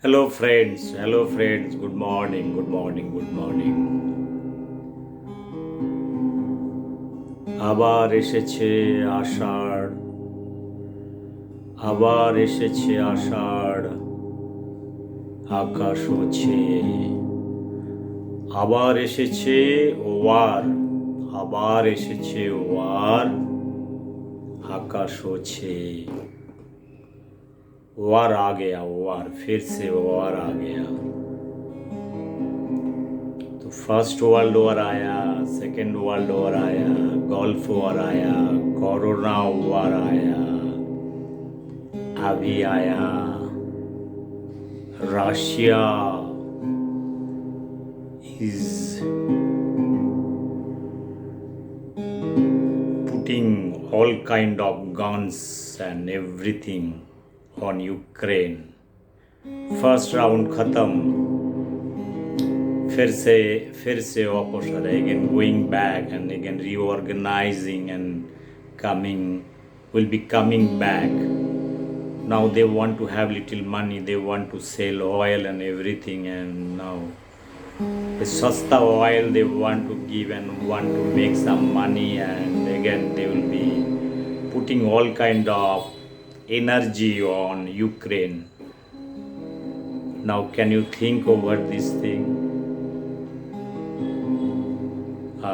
Hello friends, good morning, good morning, good morning. আবার এসেছে আষাঢ়, আবার এসেছে আষাঢ়, আকাশ ছেয়ে, আবার এসেছে ওয়ার, আবার এসেছে ওয়ার, आकाश ছেয়ে, वार आ गया वार, फिर से वार आ गया। तो फर्स्ट वर्ल्ड वॉर आया, सेकेंड वर्ल्ड वॉर आया, गल्फ वॉर आया, कोरोना वॉर आया, अभी आया Russia is putting all kind of guns and everything on Ukraine. First round खत्म, फिर से वापस आ रहा है, again going back and again reorganizing and will be coming back. Now they want to have little money, they want to sell oil and everything, and now the sasta oil they want to give and want to make some money, and again they will be putting all kind of energy on Ukraine. Now can you think over this thing?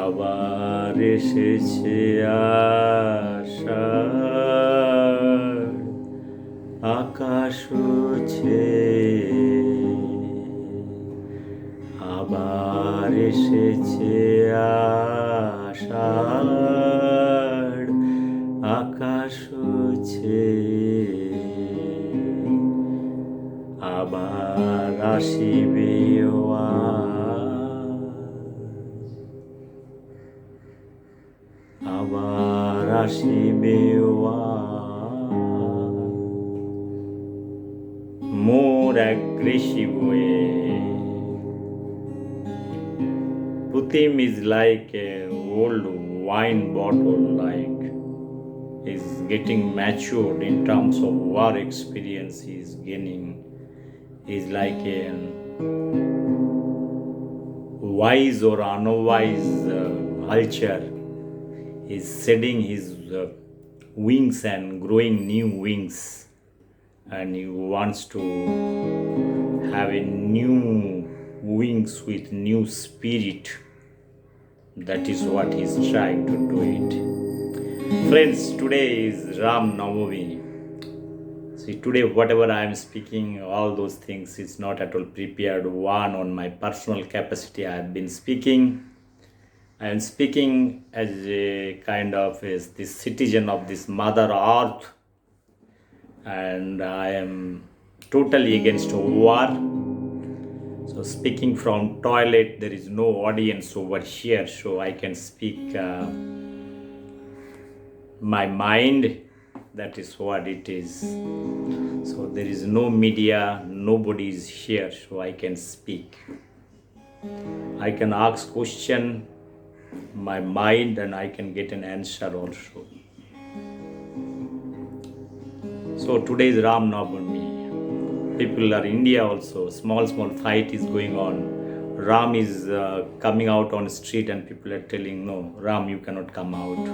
আবার এসেছে আষাঢ়, আকাশ ছেয়ে, আবার এসেছে আষাঢ়, আকাশ ছেয়ে, আবার আসিবে আবার আসিবে more aggressive way. Putin is like an old wine bottle, like is getting matured in terms of war experience he is gaining. Is like a wise or unwise vulture is shedding his wings and growing new wings, and he wants to have a new wings with new spirit. That is what he's trying to do it. Friends, today is Ram Navami. See, today whatever I am speaking, all those things is not at all prepared. One, on my personal capacity I have been speaking. I am speaking as a kind of as the citizen of this Mother Earth, and I am totally against war. So speaking from toilet, there is no audience over here, so I can speak my mind. That is what it is. So there is no media, nobody is here, so I can speak. I can ask question, my mind, and I can get an answer also. So today is Ram Navami. People are India also. Small fight is going on. Ram is coming out on the street, and people are telling, no, Ram, you cannot come out.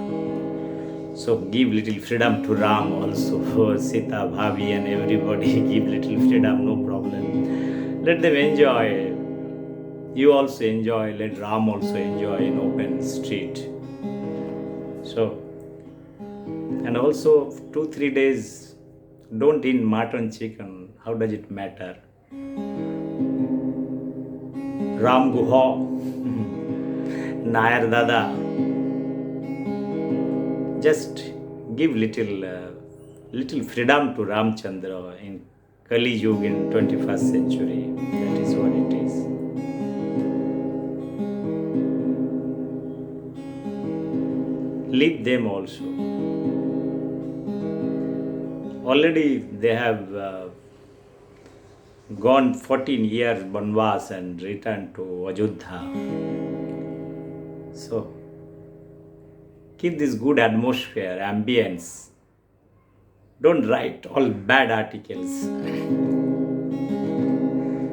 So give little freedom to Ram also. Sita, Bhavi, and everybody give little freedom, no problem. Let them enjoy. You also enjoy. Let Ram also enjoy in open street. So, and also 2-3 days don't eat mutton, chicken. How does it matter? Ram Guha, Nayar Dada. Just give little freedom to Ramchandra in Kali Yuga in 21st century. That is what it is. Leave them also. Already they have gone 14 years Banvas and returned to Ajodhya. So keep this good atmosphere, ambience. Don't write all bad articles.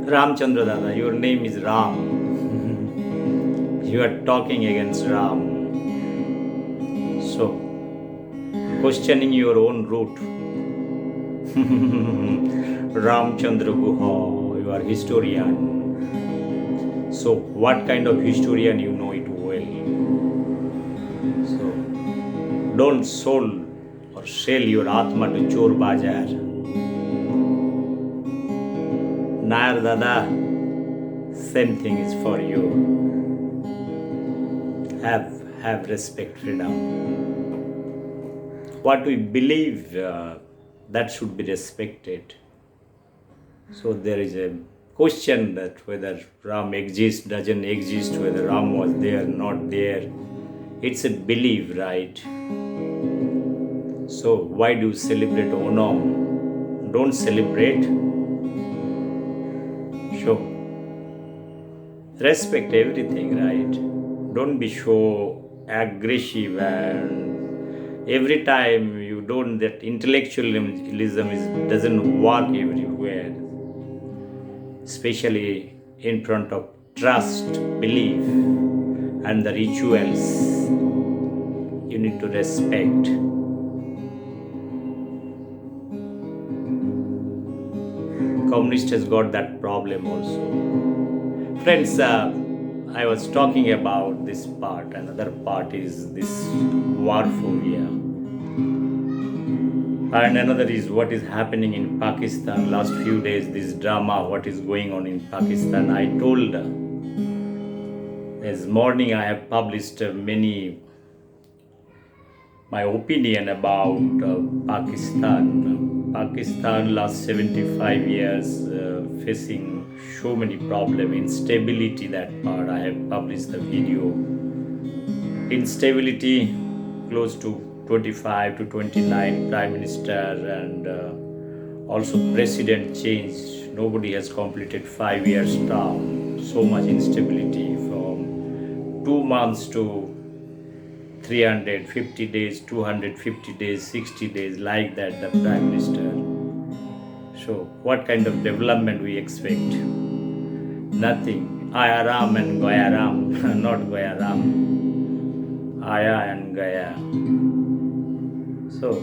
Ramchandra Dada, your name is Ram. You are talking against Ram. So, questioning your own root. Ramchandra Guha, you are historian. So, what kind of historian you know it well? So, don't soul or sell your Atma to Chor Bajar. Nair Dada, same thing is for you. Have respect, freedom. What we believe, that should be respected. So there is a question that whether Ram exists, doesn't exist, whether Ram was there, not there. It's a belief, right? So why do you celebrate Onam? Don't celebrate. So respect everything, right? Don't be so aggressive, and every time you don't, that intellectualism doesn't work everywhere, especially in front of trust, belief, and the rituals. You need to respect. Communist has got that problem also. Friends, I was talking about this part. Another part is this war phobia. And another is what is happening in Pakistan. Last few days, this drama, what is going on in Pakistan. I told this morning I have published my opinion about Pakistan. Pakistan last 75 years facing so many problems, instability, that part I have published the video. Instability, close to 25 to 29 prime minister, and also president change. Nobody has completed 5 years term. So much instability from 2 months to 350 days, 250 days, 60 days, like that, the prime minister. So what kind of development we expect? Nothing. Ayaram and Gayaram, not Gayaram. Aya and Gaya. So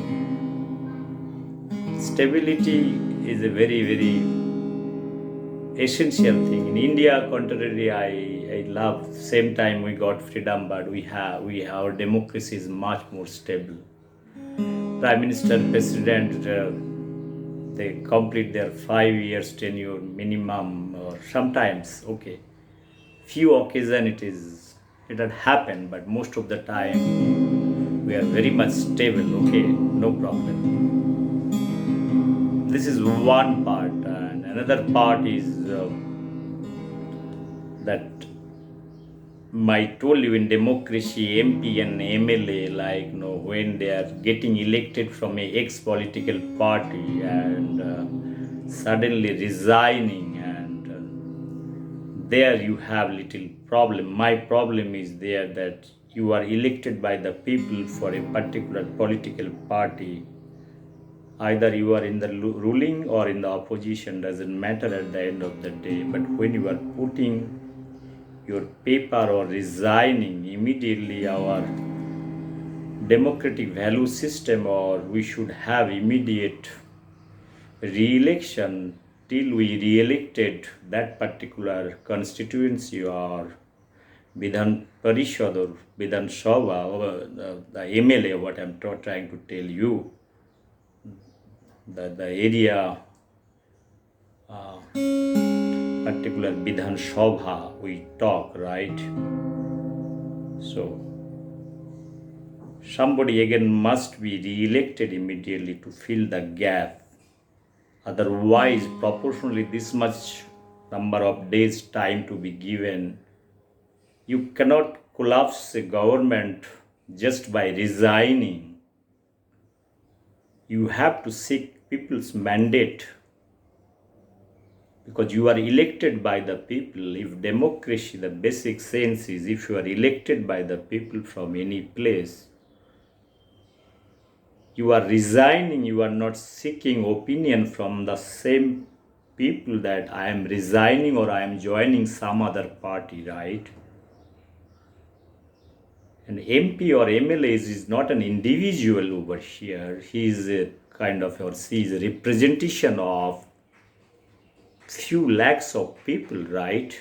stability is a very, very essential thing. In India, contrary, I love. Same time we got freedom, but our democracy is much more stable. Prime Minister, President, they complete their 5 years tenure minimum, or sometimes, okay, few occasions it had happened, but most of the time we are very much stable. Okay, no problem. This is one part, and another part is that I told you, in democracy, MP and MLA, like, when they are getting elected from a ex-political party and suddenly resigning, and there you have little problem. My problem is there that you are elected by the people for a particular political party. Either you are in the ruling or in the opposition, doesn't matter at the end of the day. But when you are putting your paper or resigning, immediately our democratic value system, or we should have immediate re-election till we re-elected that particular constituency or Vidhan Parishad or Vidhan Sabha, or the MLA, what I'm trying to tell you, the area, particular Vidhan Sabha we talk, right? So somebody again must be re-elected immediately to fill the gap. Otherwise, proportionally this much number of days time to be given. You cannot collapse a government just by resigning. You have to seek people's mandate, because you are elected by the people. If democracy, the basic sense is, if you are elected by the people from any place, you are resigning, you are not seeking opinion from the same people that I am resigning or I am joining some other party, right? An MP or MLA is not an individual over here. He is a kind of, or she is a representation of few lakhs of people, right?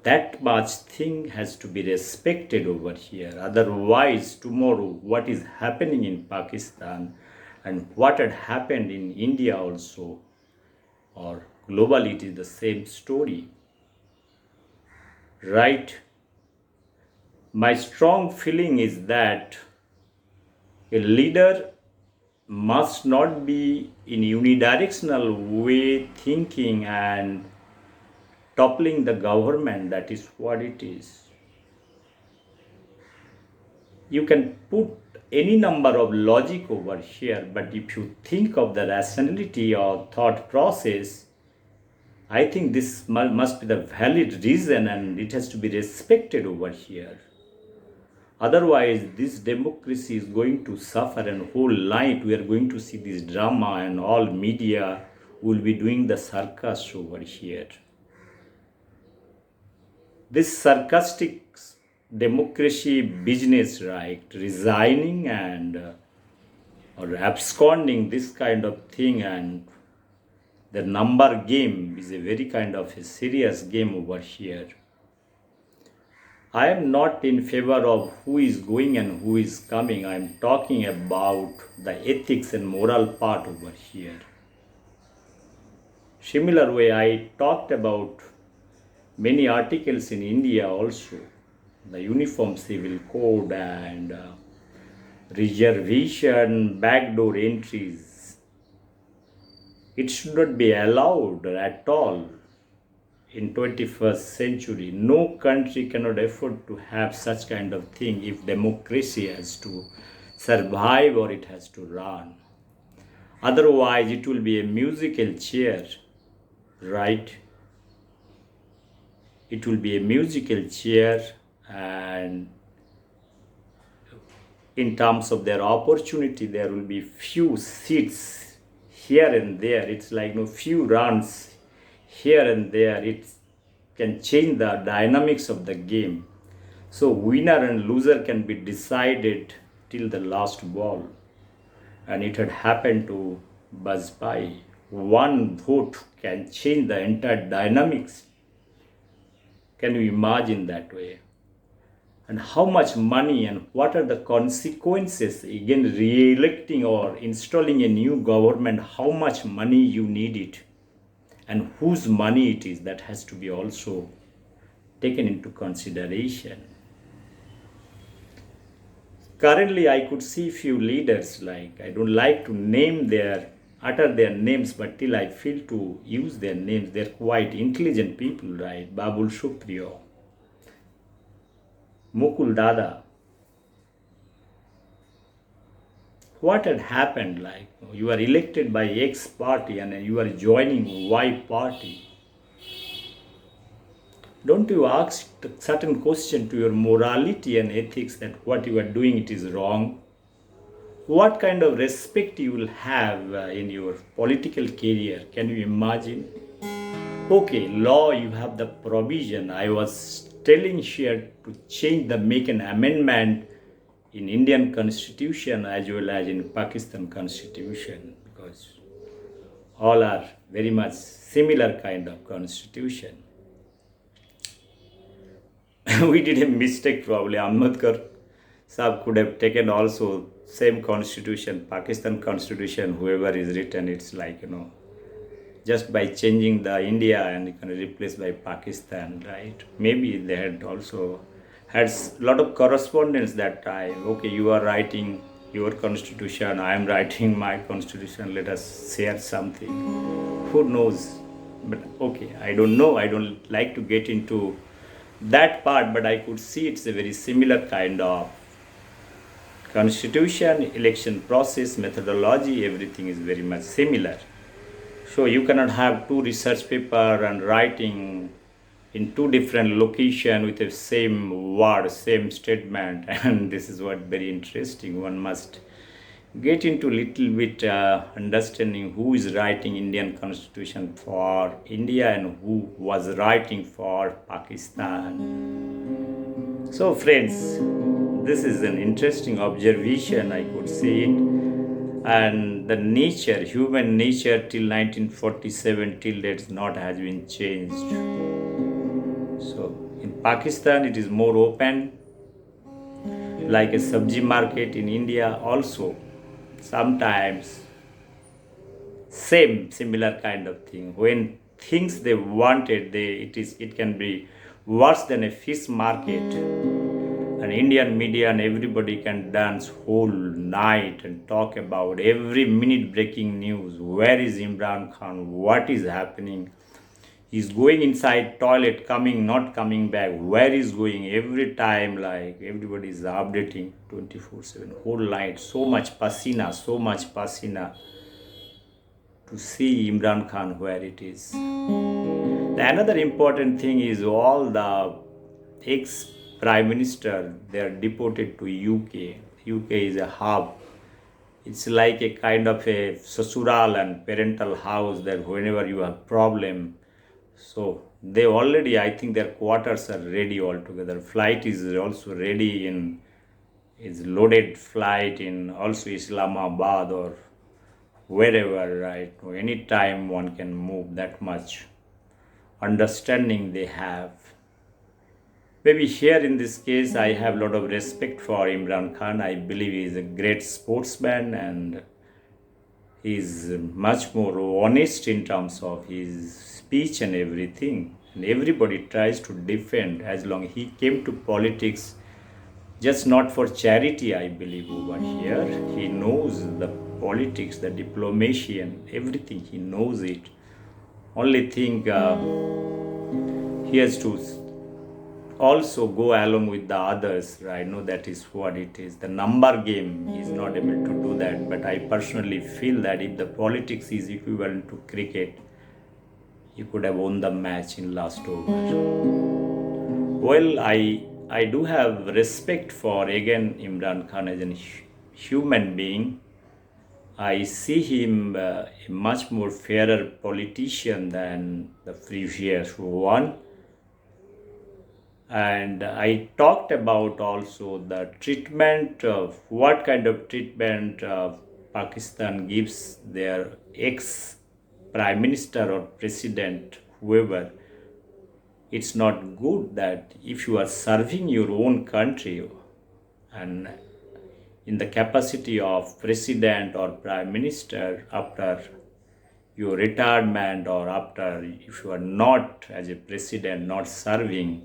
That much thing has to be respected over here. Otherwise, tomorrow, what is happening in Pakistan and what had happened in India also, or globally, it is the same story, right? My strong feeling is that a leader must not be in unidirectional way thinking and toppling the government. That is what it is. You can put any number of logic over here, but if you think of the rationality or thought process, I think this must be the valid reason and it has to be respected over here. Otherwise, this democracy is going to suffer, and whole night we are going to see this drama, and all media will be doing the circus over here. This sarcastic democracy business, right? Resigning and or absconding, this kind of thing, and the number game is a very kind of a serious game over here. I am not in favor of who is going and who is coming. I am talking about the ethics and moral part over here. Similar way, I talked about many articles in India also, the Uniform Civil Code and reservation, backdoor entries. It should not be allowed at all in 21st century. No country cannot afford to have such kind of thing if democracy has to survive or it has to run. Otherwise, it will be a musical chair, right? It will be a musical chair, and in terms of their opportunity, there will be few seats here and there. It's like few runs here and there. It can change the dynamics of the game. So winner and loser can be decided till the last ball. And it had happened to Bajpai. One vote can change the entire dynamics. Can you imagine that way? And how much money and what are the consequences, again, re-electing or installing a new government, how much money you need it, and whose money it is, that has to be also taken into consideration. Currently, I could see few leaders, like, I don't like to utter their names, but till I feel to use their names, they're quite intelligent people, right? Babul Supriyo, Mukul Dada. What had happened? Like, you are elected by X party and you are joining Y party. Don't you ask certain question to your morality and ethics that what you are doing, it is wrong? What kind of respect you will have in your political career? Can you imagine? Okay, law, you have the provision. I was telling here to make an amendment in Indian constitution as well as in Pakistan constitution, because all are very much similar kind of constitution. We did a mistake probably. Ambedkar Saab could have taken also same constitution, Pakistan constitution, whoever is written, it's like, just by changing the India and you can replace by Pakistan, right? Maybe they had also had a lot of correspondence that time. Okay, you are writing your constitution, I am writing my constitution, let us share something. Who knows? But okay, I don't know. I don't like to get into that part, but I could see it's a very similar kind of constitution, election process, methodology, everything is very much similar. So you cannot have two research paper and writing in two different location with the same word, same statement, and this is what very interesting. One must get into little bit understanding who is writing Indian Constitution for India and who was writing for Pakistan. So, friends, this is an interesting observation, I could say it. And the nature, human nature till 1947, till date, not has been changed. So, in Pakistan, it is more open, like a sabji market in India, also. Sometimes, same, similar kind of thing. When things they wanted, it can be worse than a fish market. And Indian media and everybody can dance whole night and talk about every minute breaking news. Where is Imran Khan? What is happening? He's going inside toilet, coming, not coming back. Where is going? Every time, like everybody is updating 24/7, whole night. So much pasina to see Imran Khan where it is. The another important thing is all the ex prime minister, they are deported to UK. UK is a hub. It's like a kind of a sasural and parental house that whenever you have problem, so they already, I think their quarters are ready altogether. Flight is also ready in, is loaded flight in also Islamabad or wherever, right? Anytime one can move, that much understanding they have. Maybe here in this case, I have a lot of respect for Imran Khan. I believe he is a great sportsman and he is much more honest in terms of his speech and everything. And everybody tries to defend as long he came to politics, just not for charity, I believe, over here. He knows the politics, the diplomacy and everything. He knows it. Only thing he has to also go along with the others, right? No, that is what it is. The number game, he is not able to do that. But I personally feel that if the politics is equivalent to cricket, you could have won the match in last over. Well, I do have respect for again Imran Khan as a human being. I see him a much more fairer politician than the previous one. And I talked about also the treatment of what kind of treatment Pakistan gives their ex prime minister or president, whoever. It's not good that if you are serving your own country and in the capacity of president or prime minister after your retirement or after if you are not as a president not serving,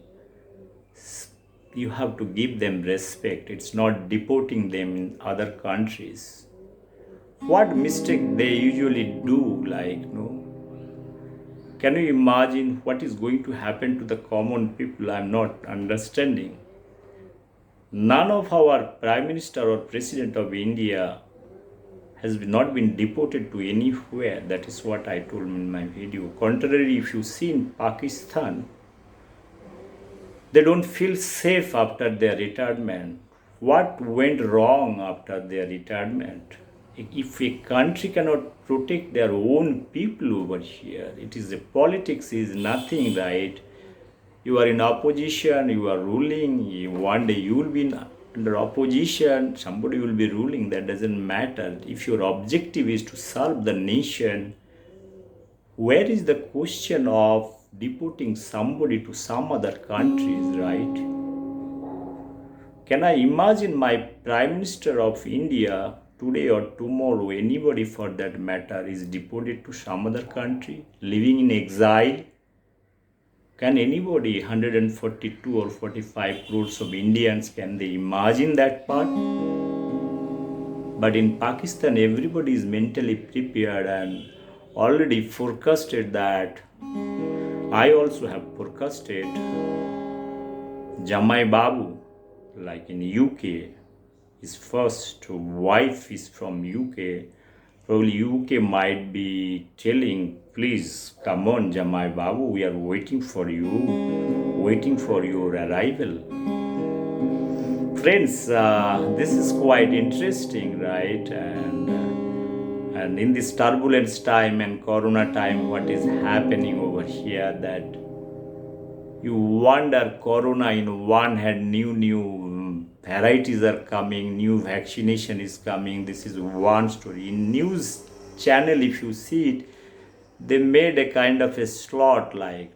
you have to give them respect. It's not deporting them in other countries. What mistake they usually do, like, no? Can you imagine what is going to happen to the common people? I'm not understanding. None of our Prime Minister or President of India has not been deported to anywhere. That is what I told in my video. Contrary, if you see in Pakistan, they don't feel safe after their retirement. What went wrong after their retirement? If a country cannot protect their own people over here, it is a politics is nothing, right? You are in opposition, you are ruling, one day you will be under opposition, somebody will be ruling, that doesn't matter. If your objective is to serve the nation, where is the question of deporting somebody to some other countries, right? Can I imagine my Prime Minister of India today or tomorrow, anybody for that matter, is deported to some other country, living in exile? Can anybody, 142 or 45 crores of Indians, can they imagine that part? But in Pakistan, everybody is mentally prepared and already forecasted that. I also have forecasted Jamai Babu, like in UK, his first wife is from UK. Probably UK might be telling, please come on Jamai Babu, we are waiting for you, waiting for your arrival. Friends, this is quite interesting, right? And in this turbulence time and Corona time, what is happening over here? That you wonder, Corona in one hand, new varieties are coming, new vaccination is coming. This is one story. In news channel, if you see it, they made a kind of a slot like,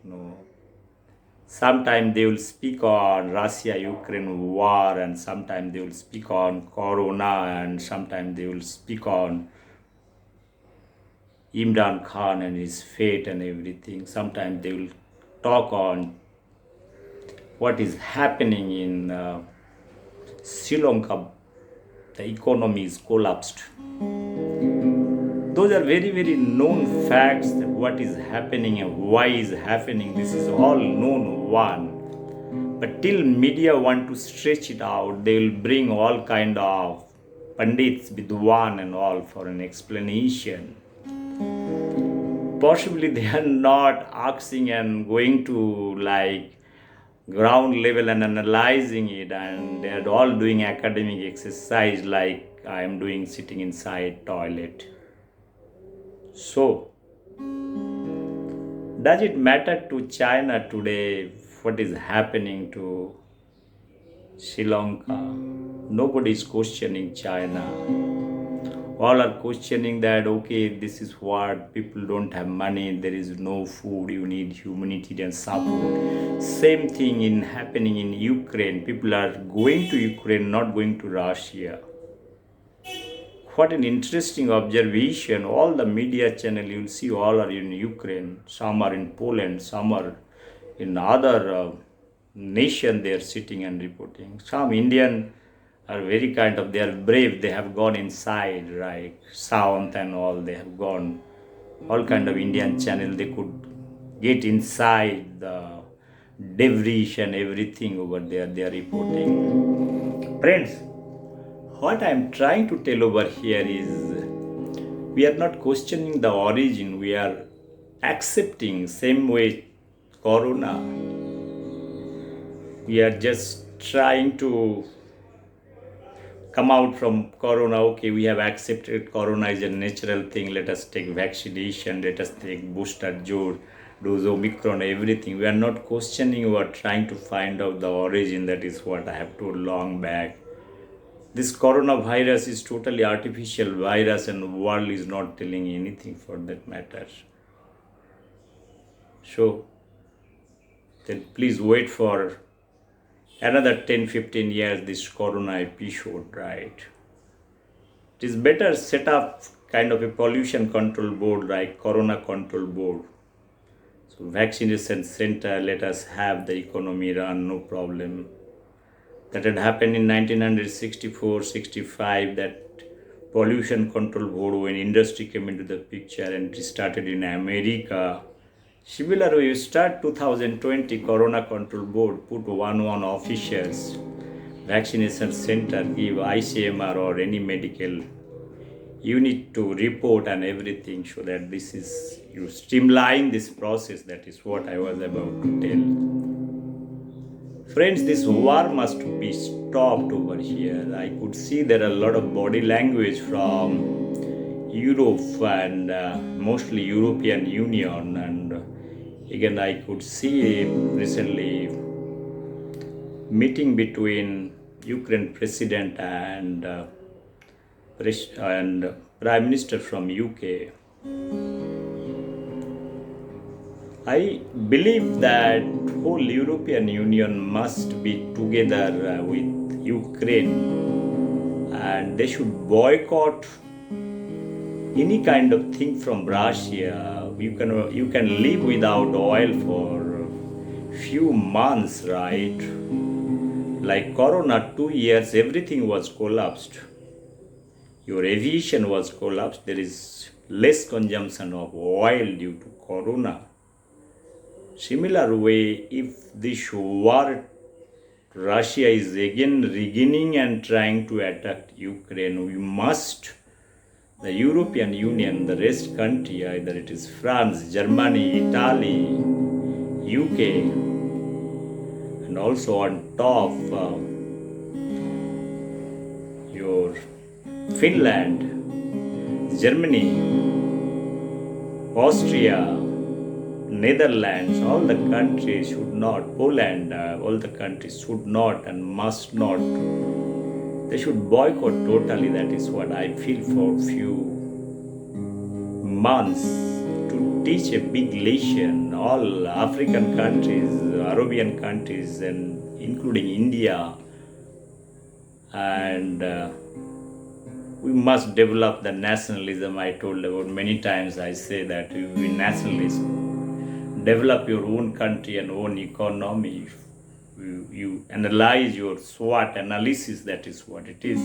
sometimes they will speak on Russia Ukraine war, and sometimes they will speak on Corona, and sometimes they will speak on Imran Khan and his fate and everything. Sometimes they will talk on what is happening in Sri Lanka. The economy is collapsed. Those are very, very known facts that what is happening and why is happening. This is all known one. But till media want to stretch it out, they will bring all kind of pandits with one and all for an explanation. Possibly they are not asking and going to like ground level and analyzing it, and they are all doing academic exercise like I am doing sitting inside toilet. So, does it matter to China today what is happening to Sri Lanka? Nobody is questioning China. All are questioning that, okay, this is what people don't have money, there is no food, you need humanitarian support. Same thing in happening in Ukraine. People are going to Ukraine, not going to Russia. What an interesting observation. All the media channel you'll see all are in Ukraine. Some are in Poland, some are in other nation they are sitting and reporting. Some Indian are very kind of, they are brave, they have gone inside, right? Sound and all, they have gone. All kind of Indian channel, they could get inside the debris and everything over there, they are reporting. Friends, what I am trying to tell over here is we are not questioning the origin, we are accepting same way Corona. We are just trying to come out from Corona. Okay, we have accepted Corona is a natural thing. Let us take vaccination, let us take booster dose, Omicron, everything. We are not questioning, we are trying to find out the origin. That is what I have told long back. This coronavirus is totally artificial virus, and the world is not telling anything for that matter. So then please wait for another 10-15 years this corona episode, right? It is better set up kind of a pollution control board like corona control board. So vaccination center, let us have the economy run, no problem. That had happened in 1964-65, that pollution control board, when industry came into the picture and it started in America. Similar way, you start 2020 Corona Control Board, put one officials, vaccination center, give ICMR or any medical unit to report and everything, so that this is, you streamline this process. That is what I was about to tell. Friends, this war must be stopped over here. I could see there are a lot of body language from Europe and mostly European Union, and again I could see recently meeting between Ukraine president and Prime Minister from UK. I believe that whole European Union must be together with Ukraine, and they should boycott any kind of thing from Russia. You can live without oil for few months, right? Like Corona, 2 years, everything was collapsed. Your aviation was collapsed. There is less consumption of oil due to Corona. Similar way, if this war, Russia is again beginning and trying to attack Ukraine, we must, the European Union, the rest country, either it is France, Germany, Italy, UK, and also on top your Finland, Germany, Austria, Netherlands, all the countries should not, Poland, all the countries should not and must not. They should boycott totally. That is what I feel for few months to teach a big lesson. All African countries, Arabian countries, and including India, and we must develop the nationalism. I told about many times. I say that we be nationalists. Develop your own country and own economy. You analyze your SWOT analysis. That is what it is.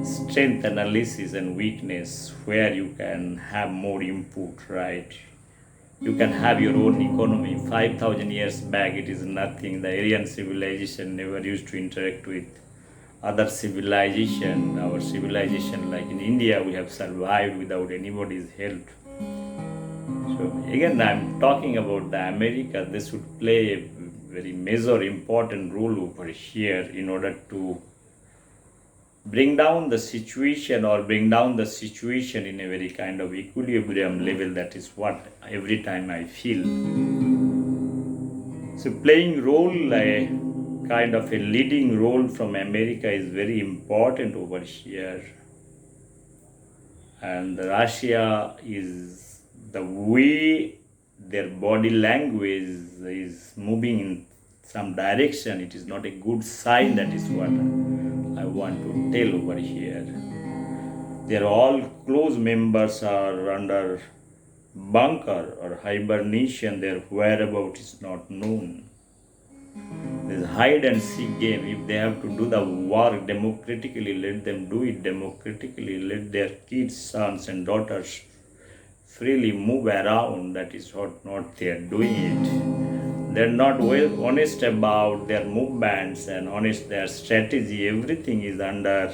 Strength analysis and weakness, where you can have more input, right? You can have your own economy. 5,000 years back, it is nothing. The Aryan civilization never used to interact with other civilization. Our civilization, like in India, we have survived without anybody's help. So again, I'm talking about the America. This would play a very major, important role over here in order to bring down the situation in a very kind of equilibrium level. That is what every time I feel. So playing role, a kind of a leading role from America is very important over here. And Russia is the way their body language is moving in some direction. It is not a good sign. That is what I want to tell over here. Their all close members are under bunker or hibernation. Their whereabouts is not known. This hide and seek game. If they have to do the work democratically, let them do it democratically. Let their kids, sons and daughters freely move around. That is what not they are doing it. They're not well honest about their movements and honest their strategy. Everything is under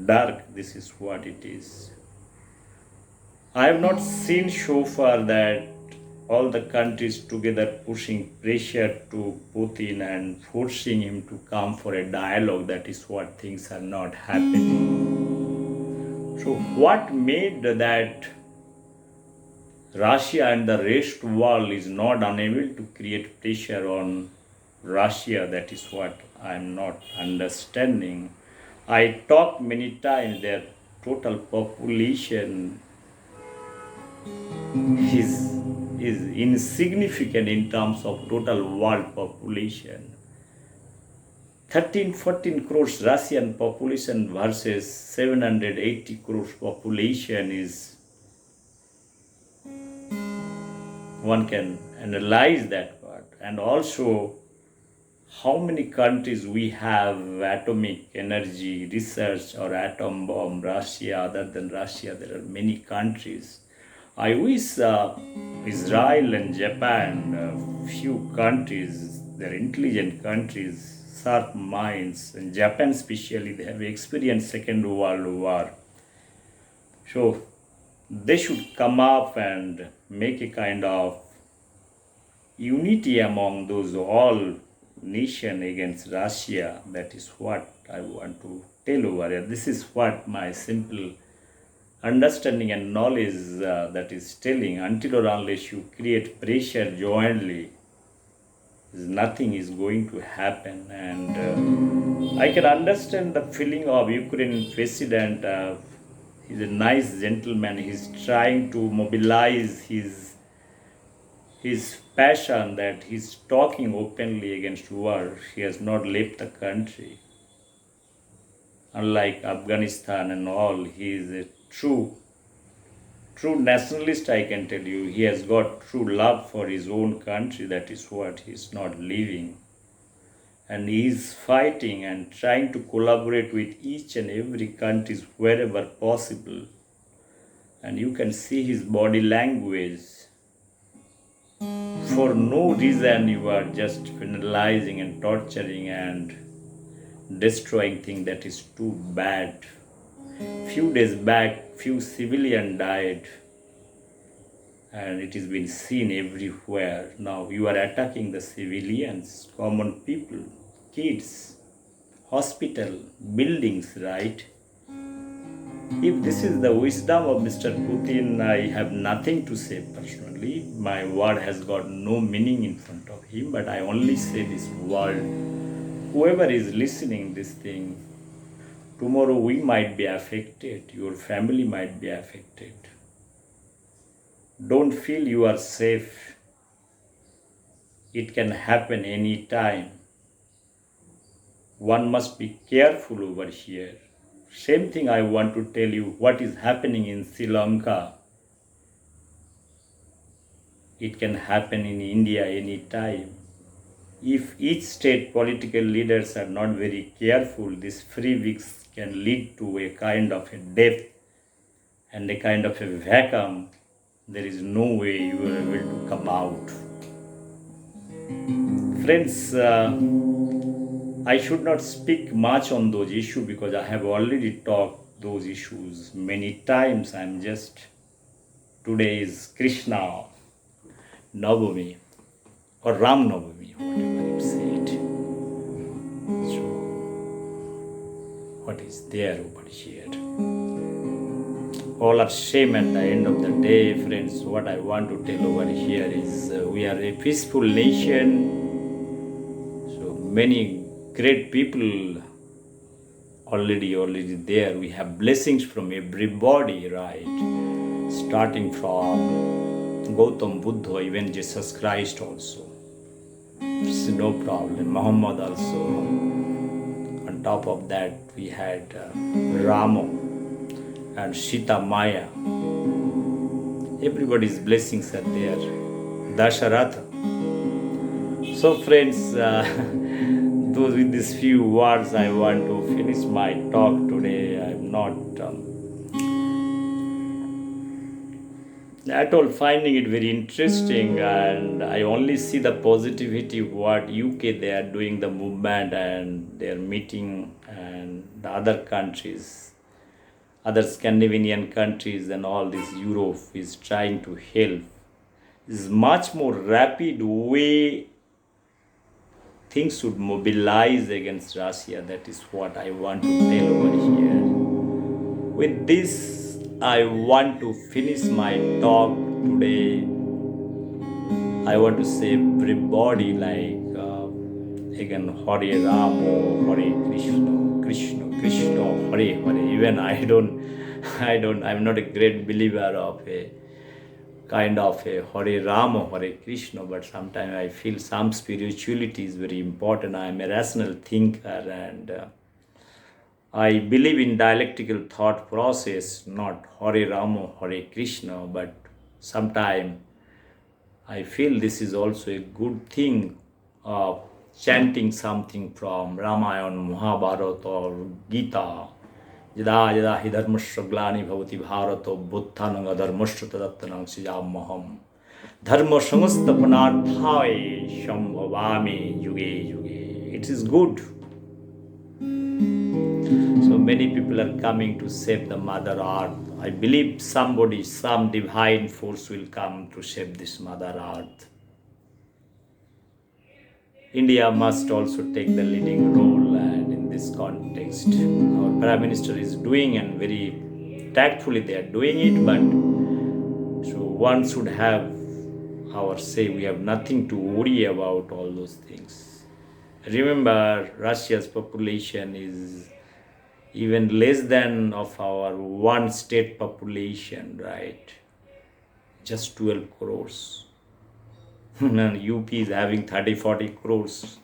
dark. This is what it is. I have not seen so far that all the countries together pushing pressure to Putin and forcing him to come for a dialogue. That is what things are not happening. So what made that Russia and the rest world is not unable to create pressure on Russia? That is what I am not understanding. I talked many times, their total population is insignificant in terms of total world population. 13-14 crores Russian population versus 780 crores population is, one can analyze that part. And also how many countries we have atomic energy research or atom bomb. Russia, other than Russia, there are many countries. I wish Israel and Japan, few countries, they're intelligent countries, sharp minds, and Japan especially, they have experienced Second World War. So they should come up and make a kind of unity among those all nation against Russia. That is what I want to tell over here. This is what my simple understanding and knowledge that is telling. Until or unless you create pressure jointly, nothing is going to happen. And I can understand the feeling of Ukrainian president. He's a nice gentleman. He's trying to mobilize his passion, that he's talking openly against war. He has not left the country. Unlike Afghanistan and all, he is a true nationalist, I can tell you. He has got true love for his own country. That is what he's not leaving. And he is fighting and trying to collaborate with each and every country wherever possible. And you can see his body language. For no reason you are just penalizing and torturing and destroying things. That is too bad. Few days back, few civilians died, and it has been seen everywhere. Now you are attacking the civilians, common people, kids. hospital, buildings, right? If this is the wisdom of Mr. Putin, I have nothing to say personally. My word has got no meaning in front of him, but I only say this word. Whoever is listening this thing, tomorrow we might be affected, your family might be affected. Don't feel you are safe. It can happen anytime. One must be careful over here. Same thing I want to tell you what is happening in Sri Lanka. It can happen in India anytime. If each state political leaders are not very careful, these 3 weeks can lead to a kind of a death and a kind of a vacuum. There is no way you are able to come out. Friends, I should not speak much on those issues because I have already talked those issues many times. Today is Krishna Navami or Ram Navami, whatever you say it. So, what is there over here? All are same at the end of the day, friends. What I want to tell over here is we are a peaceful nation. So many great people already there. We have blessings from everybody, right? Starting from Gautam Buddha, even Jesus Christ also. It's no problem. Muhammad also. On top of that, we had Rama and Sita Maya. Everybody's blessings are there. Dasharatha. So friends, those with these few words I want to finish my talk today. I'm not at all finding it very interesting, and I only see the positivity of what UK they are doing the movement and they are meeting, and the other countries, other Scandinavian countries and all this Europe is trying to help. Is much more rapid way things should mobilize against Russia. That is what I want to tell over here. With this, I want to finish my talk today. I want to say everybody like again Hare Ramo, Hare Krishna, Krishna Krishna, Hare Hare. Even I'm not a great believer of a kind of a Hare Rama, Hare Krishna, but sometimes I feel some spirituality is very important. I am a rational thinker and I believe in dialectical thought process, not Hare Rama, Hare Krishna, but sometimes I feel this is also a good thing of chanting something from Ramayana, Mahabharata or Gita. यदा यदा हि धर्मस्य ग्लानि भवति भारतो बुद्धानं अधर्मस्य तदत्तनं सृजाम्यहं धर्म संस्थापनार्थाय संभवामि युगे युगे. It is good. So many people are coming to save the Mother Earth. I believe some divine force will come to save this Mother Earth. India must also take the leading role, and in this context, our Prime Minister is doing, and very tactfully they are doing it, but so one should have our say. We have nothing to worry about all those things. Remember, Russia's population is even less than of our one state population, right? Just 12 crores. And UP is having 30-40 crores.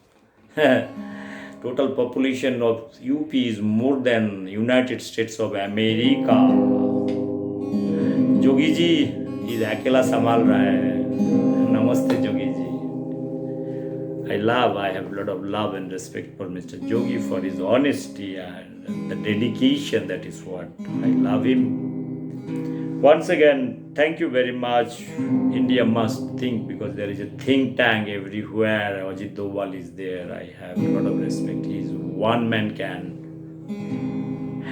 Total population of UP is more than United States of America. Jogi ji is अकेला संभाल रहा है. Namaste Jogi ji. I have a lot of love and respect for Mr. Jogi for his honesty and the dedication. That is what I love him. Once again, thank you very much. India must think, because there is a think tank everywhere. Ajit Doval is there. I have a lot of respect. He is one man can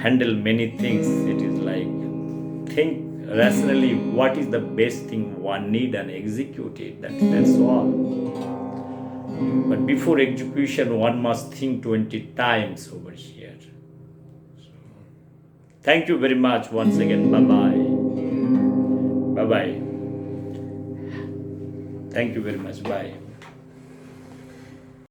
handle many things. It is like think rationally what is the best thing one need and execute it. That's all. But before execution, one must think 20 times over here. Thank you very much once again. Bye bye. Bye bye. Thank you very much. Bye.